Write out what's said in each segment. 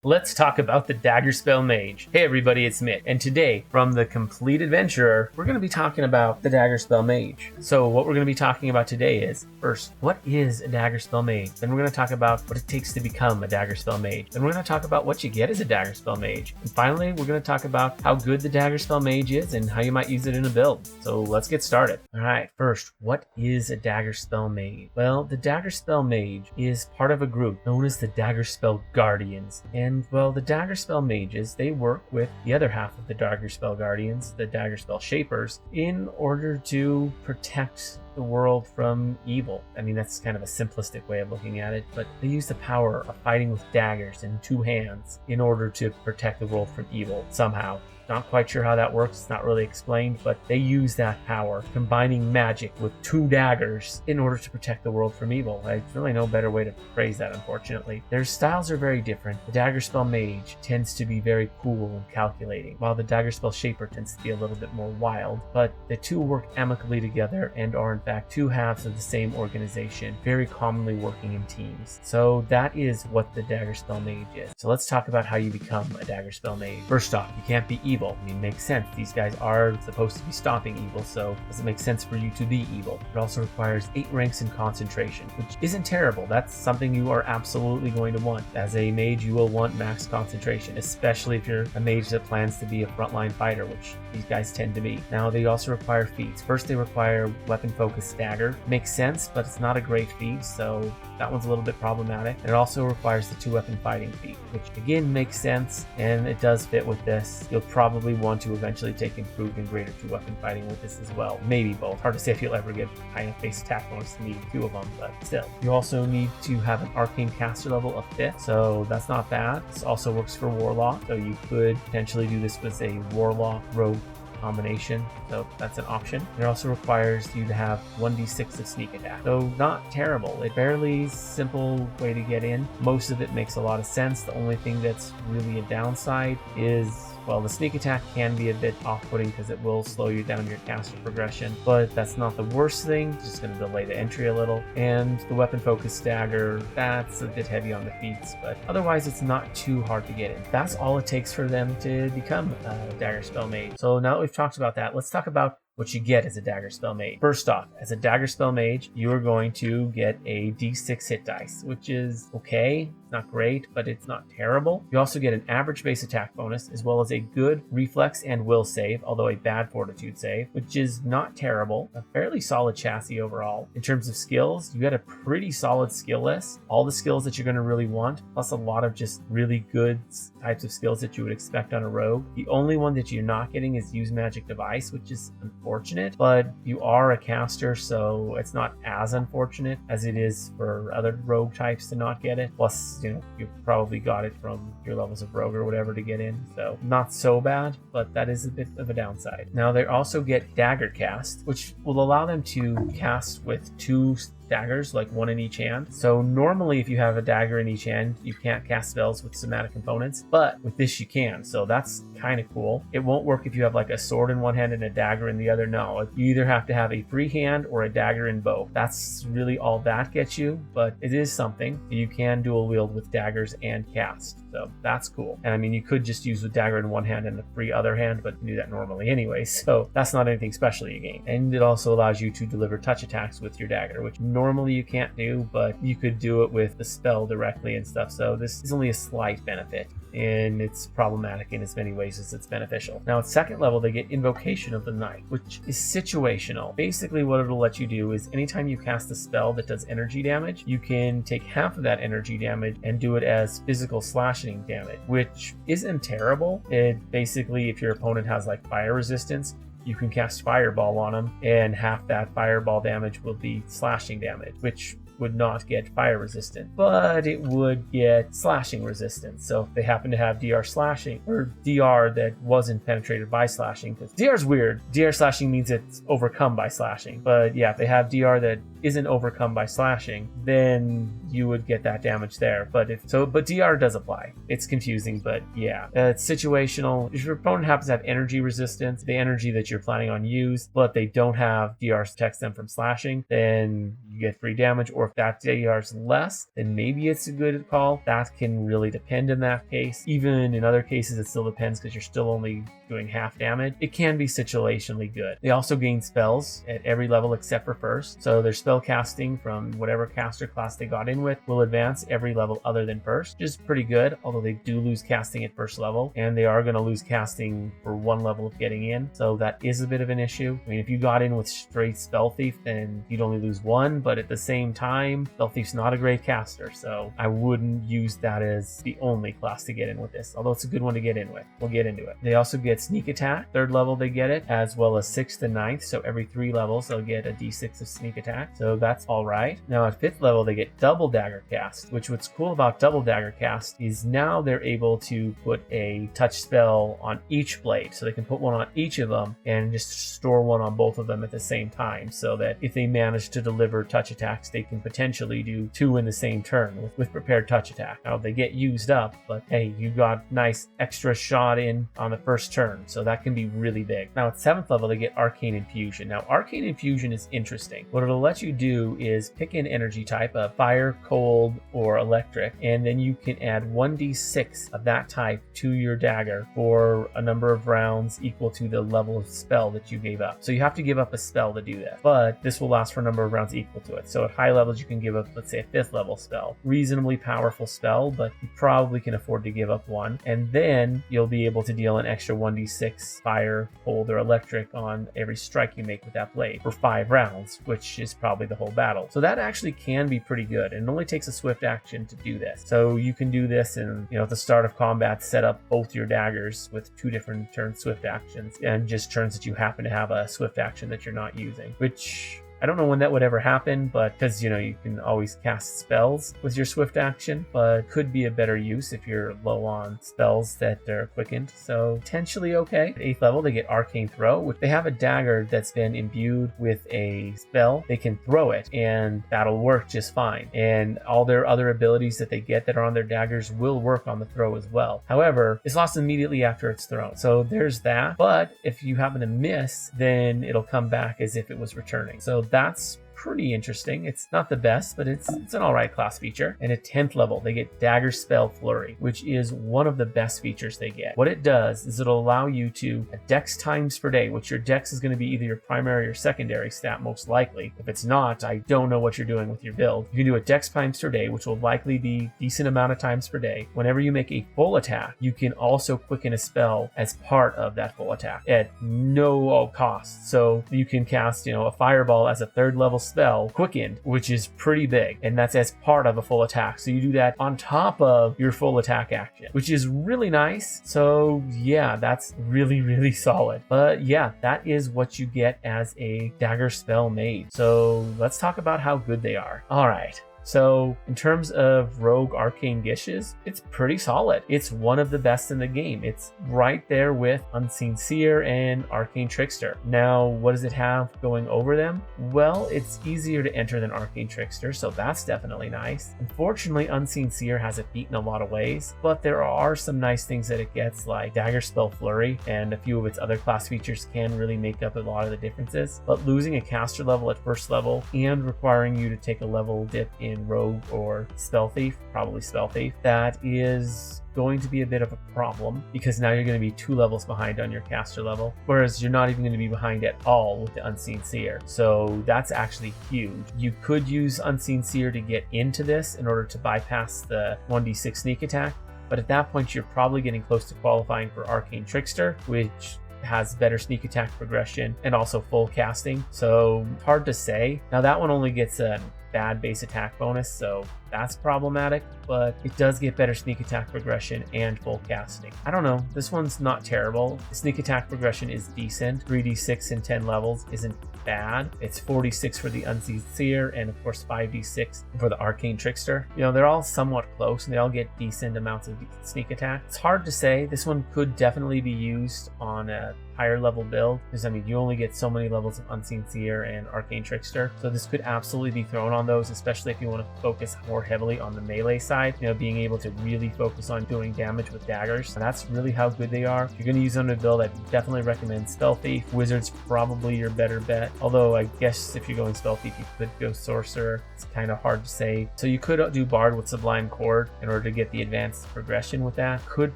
Let's talk about the Daggerspell Mage. Hey everybody, it's Mitch, and today, from The Complete Adventurer, we're going to be talking about the Daggerspell Mage. So what we're going to be talking about today is, first, what is a Daggerspell Mage? Then we're going to talk about what it takes to become a Daggerspell Mage. Then we're going to talk about what you get as a Daggerspell Mage. And finally, we're going to talk about how good the Daggerspell Mage is and how you might use it in a build. So let's get started. Alright, first, what is a Daggerspell Mage? Well, the Daggerspell Mage is part of a group known as the Daggerspell Guardians. And, well, the Daggerspell Mages, they work with the other half of the Daggerspell Guardians, the Daggerspell Shapers, in order to protect the world from evil. I mean, that's kind of a simplistic way of looking at it, but they use the power of fighting with daggers in two hands in order to protect the world from evil somehow. Not quite sure how that works, it's not really explained, but they use that power, combining magic with two daggers in order to protect the world from evil. There's really no better way to phrase that, unfortunately. Their styles are very different. The Daggerspell Mage tends to be very cool and calculating, while the Daggerspell Shaper tends to be a little bit more wild, but the two work amicably together and are in fact two halves of the same organization, very commonly working in teams. So that is what the Daggerspell Mage is. So let's talk about how you become a Daggerspell Mage. First off, you can't be evil. I mean, it makes sense. These guys are supposed to be stopping evil, so does it make sense for you to be evil? It also requires 8 ranks in concentration, which isn't terrible. That's something you are absolutely going to want. As a mage, you will want max concentration, especially if you're a mage that plans to be a frontline fighter, which these guys tend to be. Now, they also require feats. First, they require weapon focus stagger. Makes sense, but it's not a great feat, so that one's a little bit problematic. And it also requires the 2-weapon fighting feat, which again makes sense, and it does fit with this. You'll probably want to eventually take improved and greater 2-weapon fighting with this as well. Maybe both. Hard to say if you'll ever get high enough base attack bonus to need 2 of them, but still. You also need to have an arcane caster level of 5th, so that's not bad. This also works for Warlock, so you could potentially do this with a Warlock Rogue combination, so that's an option. It also requires you to have 1d6 of sneak attack, so not terrible. A fairly simple way to get in. Most of it makes a lot of sense. The only thing that's really a downside is, well, the sneak attack can be a bit off-putting because it will slow you down your caster progression, but that's not the worst thing. It's just going to delay the entry a little. And the weapon focus stagger, that's a bit heavy on the feats, but otherwise it's not too hard to get in. That's all it takes for them to become a Daggerspell Mage. So now that we've talked about that, let's talk about what you get as a Daggerspell Mage. First off, as a Daggerspell Mage, you are going to get a d6 hit dice, which is okay. It's not great, but it's not terrible. You also get an average base attack bonus, as well as a good reflex and will save, although a bad fortitude save, which is not terrible. A fairly solid chassis overall. In terms of skills, you get a pretty solid skill list. All the skills that you're going to really want, plus a lot of just really good types of skills that you would expect on a rogue. The only one that you're not getting is use magic device, which is unfortunate, but you are a caster, so it's not as unfortunate as it is for other rogue types to not get it. Plus, you know, you probably got it from your levels of rogue or whatever to get in, so not so bad, but that is a bit of a downside. Now, they also get dagger cast, which will allow them to cast with 2 daggers, like 1 in each hand. So normally if you have a dagger in each hand, you can't cast spells with somatic components, but with this you can, so that's kind of cool. It won't work if you have like a sword in one hand and a dagger in the other. No, you either have to have a free hand or a dagger in both. That's really all that gets you, but it is something. You can dual wield with daggers and cast, so that's cool. And I mean, you could just use the dagger in one hand and the free other hand, but you do that normally anyway, so that's not anything special you gain. And it also allows you to deliver touch attacks with your dagger, which normally you can't do, but you could do it with the spell directly and stuff, so this is only a slight benefit, and it's problematic in as many ways as it's beneficial. Now at 2nd level, they get Invocation of the Night, which is situational. Basically what it'll let you do is anytime you cast a spell that does energy damage, you can take half of that energy damage and do it as physical slashing damage, which isn't terrible. It basically, if your opponent has like fire resistance, you can cast Fireball on them, and half that Fireball damage will be slashing damage, which would not get fire resistant, but it would get slashing resistance. So if they happen to have DR slashing or DR that wasn't penetrated by slashing, because DR is weird. DR slashing means it's overcome by slashing, but yeah, if they have DR that isn't overcome by slashing, then you would get that damage there. But DR does apply. It's confusing, but yeah, it's situational. If your opponent happens to have energy resistance, the energy that you're planning on use, but they don't have DR protects them from slashing, then you get free damage. Or if that DR is less, then maybe it's a good call. That can really depend in that case. Even in other cases, it still depends because you're still only doing half damage. It can be situationally good. They also gain spells at every level except for first. So their spell casting from whatever caster class they got in with will advance every level other than first, which is pretty good, although they do lose casting at first level, and they are going to lose casting for one level of getting in. So that is a bit of an issue. I mean, if you got in with straight Spell Thief, then you'd only lose one, but at the same time, Spell Thief's not a great caster, so I wouldn't use that as the only class to get in with this, although it's a good one to get in with. We'll get into it. They also get sneak attack. Third level they get it, as well as 6th and 9th, so every 3 levels they'll get a d6 of sneak attack, so that's all right. Now at 5th level they get double dagger cast, which what's cool about double dagger cast is now they're able to put a touch spell on each blade, so they can put one on each of them and just store one on both of them at the same time, so that if they manage to deliver touch attacks, they can potentially do 2 in the same turn with prepared touch attack. Now they get used up, but hey, you got nice extra shot in on the first turn, so that can be really big. Now at 7th level they get Arcane Infusion. Now Arcane Infusion is interesting. What it'll let you do is pick an energy type of fire, cold, or electric, and then you can add 1d6 of that type to your dagger for a number of rounds equal to the level of spell that you gave up. So you have to give up a spell to do that, but this will last for a number of rounds equal to it. So at high levels you can give up, let's say, a 5th level spell. Reasonably powerful spell, but you probably can afford to give up one, and then you'll be able to deal an extra 1d6 fire, cold, or electric on every strike you make with that blade for 5 rounds, which is probably the whole battle. So that actually can be pretty good, and it only takes a swift action to do this. So you can do this and, at the start of combat, set up both your daggers with 2 different turn swift actions, and just turns that you happen to have a swift action that you're not using, which I don't know when that would ever happen, but because, you can always cast spells with your swift action, but could be a better use if you're low on spells that are quickened. So potentially okay. At 8th level, they get Arcane Throw, which they have a dagger that's been imbued with a spell. They can throw it, and that'll work just fine. And all their other abilities that they get that are on their daggers will work on the throw as well. However, it's lost immediately after it's thrown. So there's that. But if you happen to miss, then it'll come back as if it was returning. So that's pretty interesting. It's not the best, but it's an alright class feature. And at 10th level, they get Daggerspell Flurry, which is one of the best features they get. What it does is it'll allow you to dex times per day, which your dex is going to be either your primary or secondary stat, most likely. If it's not, I don't know what you're doing with your build. You can do a dex times per day, which will likely be a decent amount of times per day. Whenever you make a full attack, you can also quicken a spell as part of that full attack at no cost. So you can cast, a fireball as a 3rd level spell quickened, which is pretty big, and that's as part of a full attack. So you do that on top of your full attack action, which is really nice. So yeah, that's really solid. But yeah, that is what you get as a Daggerspell Mage. So let's talk about how good they are. All right. So in terms of Rogue Arcane Gishes, it's pretty solid. It's one of the best in the game. It's right there with Unseen Seer and Arcane Trickster. Now, what does it have going over them? Well, it's easier to enter than Arcane Trickster, so that's definitely nice. Unfortunately, Unseen Seer has it beat in a lot of ways, but there are some nice things that it gets, like Daggerspell Flurry, and a few of its other class features can really make up a lot of the differences. But losing a caster level at 1st level and requiring you to take a level dip in Rogue or Spell Thief, probably Spell Thief, that is going to be a bit of a problem, because now you're going to be 2 levels behind on your caster level, whereas you're not even going to be behind at all with the Unseen Seer. So that's actually huge. You could use Unseen Seer to get into this in order to bypass the 1d6 sneak attack, but at that point you're probably getting close to qualifying for Arcane Trickster, which has better sneak attack progression and also full casting. So hard to say. Now that one only gets a bad base attack bonus, so that's problematic, but it does get better sneak attack progression and full casting. I don't know, this one's not terrible. The sneak attack progression is decent. 3d6 in 10 levels isn't bad. It's 46 for the Unseen Seer, and of course 5d6 for the Arcane Trickster. They're all somewhat close, and they all get decent amounts of sneak attack. It's hard to say. This one could definitely be used on a higher level build, because I mean, you only get so many levels of Unseen Seer and Arcane Trickster, so this could absolutely be thrown on those, especially if you want to focus more heavily on the melee side, you know, being able to really focus on doing damage with daggers. And that's really how good they are. If you're going to use them to build, I definitely recommend Spell Thief. Wizard's probably your better bet, although I guess if you're going Spell Thief, you could go Sorcerer. It's kind of hard to say. So you could do Bard with Sublime Chord in order to get the advanced progression with that. Could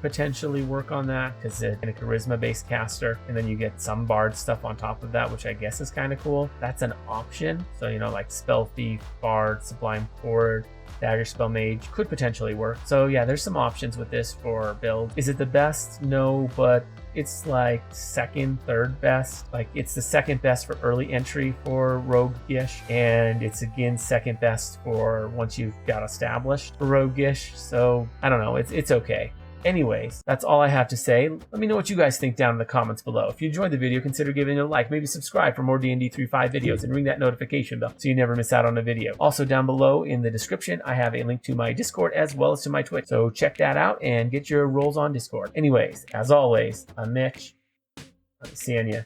potentially work on that because it's a charisma based caster, and then you get some Bard stuff on top of that, which I guess is kind of cool. That's an option. So, you know, like Spell Thief, Bard, Sublime Chord, Daggerspell Mage could potentially work. So yeah, there's some options with this for build. Is it the best? No, but it's like second, third best. Like it's the second best for early entry for Rogue-ish, and it's again second best for once you've got established for Rogue-ish. So I don't know, it's okay. Anyways, that's all I have to say. Let me know what you guys think down in the comments below. If you enjoyed the video, consider giving it a like, maybe subscribe for more D&D 3.5 videos, and ring that notification bell so you never miss out on a video. Also down below in the description, I have a link to my Discord as well as to my Twitch. So check that out and get your rolls on Discord. Anyways, as always, I'm Mitch. I'll be seeing you